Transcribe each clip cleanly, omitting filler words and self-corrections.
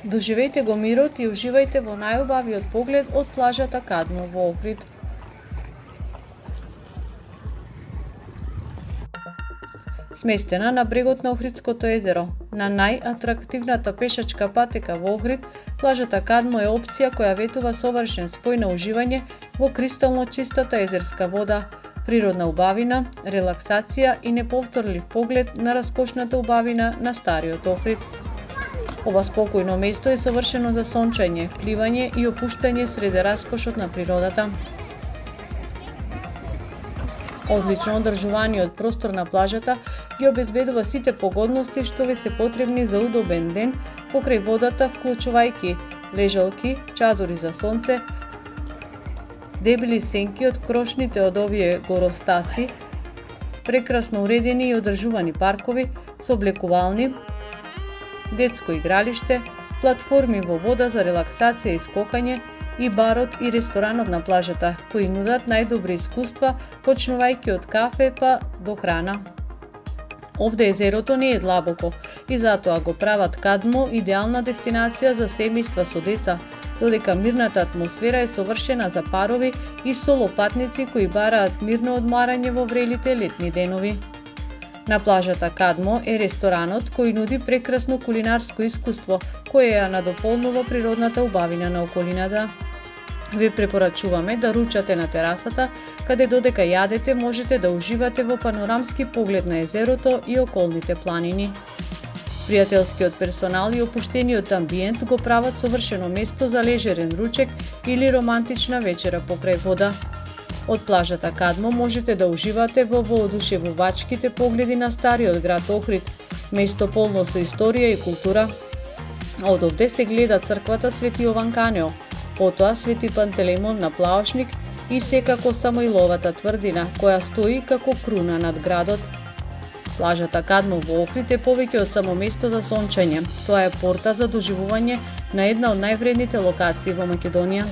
Доживејте го мирот и уживајте во најубавиот поглед од плажата Кадмо во Охрид. Сместена на брегот на Охридското езеро, на најатрактивната пешачка патека во Охрид, плажата Кадмо е опција која ветува совршен спој на уживање во кристално чистата езерска вода, природна убавина, релаксација и неповторлив поглед на раскошната убавина на стариот Охрид. Ова спокојно место е совршено за сончање, пливање и опуштање среде раскошот на природата. Одлично одржуваниот простор на плажата ги обезбедува сите погодности што ви се потребни за удобен ден покрај водата, вклучувајќи лежалки, чадори за сонце, дебели сенки од крошните од овие горостаси, прекрасно уредени и одржувани паркови со облекувални, детско игралиште, платформи во вода за релаксација и скокање, и барот и ресторанот на плажата, кои нудат најдобри искуства, почнувајќи од кафе па до храна. Овде езерото не е длабоко и затоа го прават Кадмо идеална дестинација за семејства со деца, додека мирната атмосфера е совршена за парови и соло патници кои бараат мирно одмарање во врелите летни денови. На плажата Кадмо е ресторанот кој нуди прекрасно кулинарско искуство, кое ја надополнува природната убавина на околината. Ви препорачуваме да ручате на терасата, каде додека јадете можете да уживате во панорамски поглед на езерото и околните планини. Пријателскиот персонал и опуштениот амбиент го прават совршено место за лежерен ручек или романтична вечера покрај вода. Од плажата Кадмо можете да уживате во воодушевувачките погледи на стариот град Охрид, место полно со историја и култура. Од овде се гледа црквата Свети Јован Канео, потоа Свети Пантелеймон на Плаошник и секако Самоиловата тврдина, која стои како круна над градот. Плажата Кадмо во Охрид е повеќе од само место за сончање. Тоа е порта за доживување на една од највредните локации во Македонија.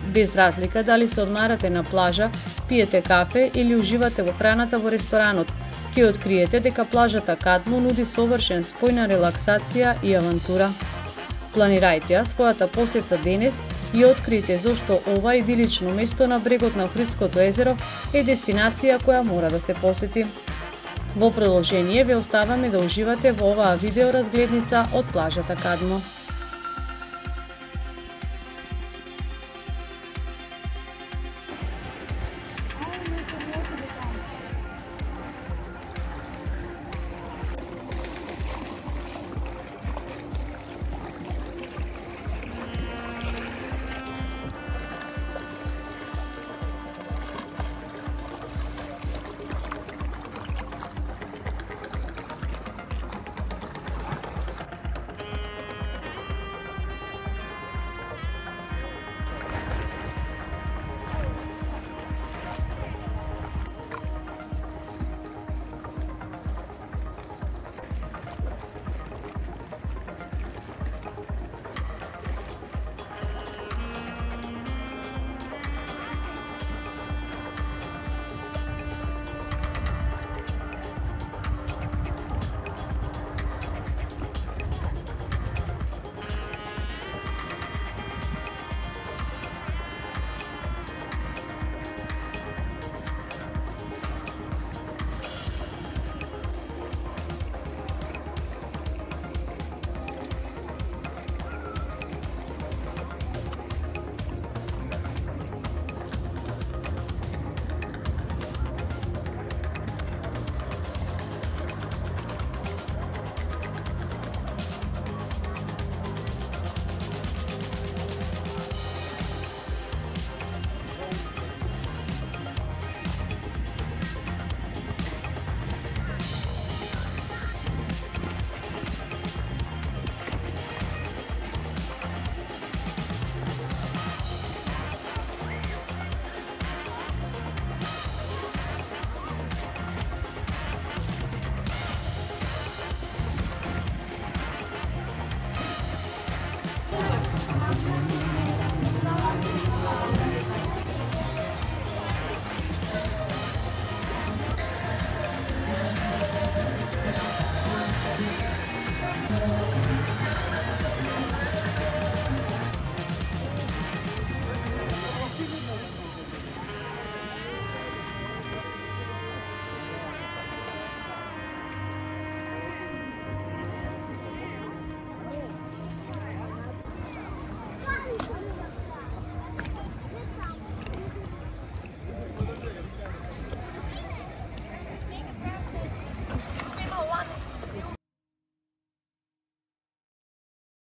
Без разлика дали се одмарате на плажа, пиете кафе или уживате во храната во ресторанот, ќе откриете дека плажата Кадмо нуди совршен спој на релаксација и авантура. Планирајте ја својата посета денес и откриете зошто ова идилично место на брегот на Охридското езеро е дестинација која мора да се посети. Во продолжение ве оставаме да уживате во оваа видео разгледница од плажата Кадмо.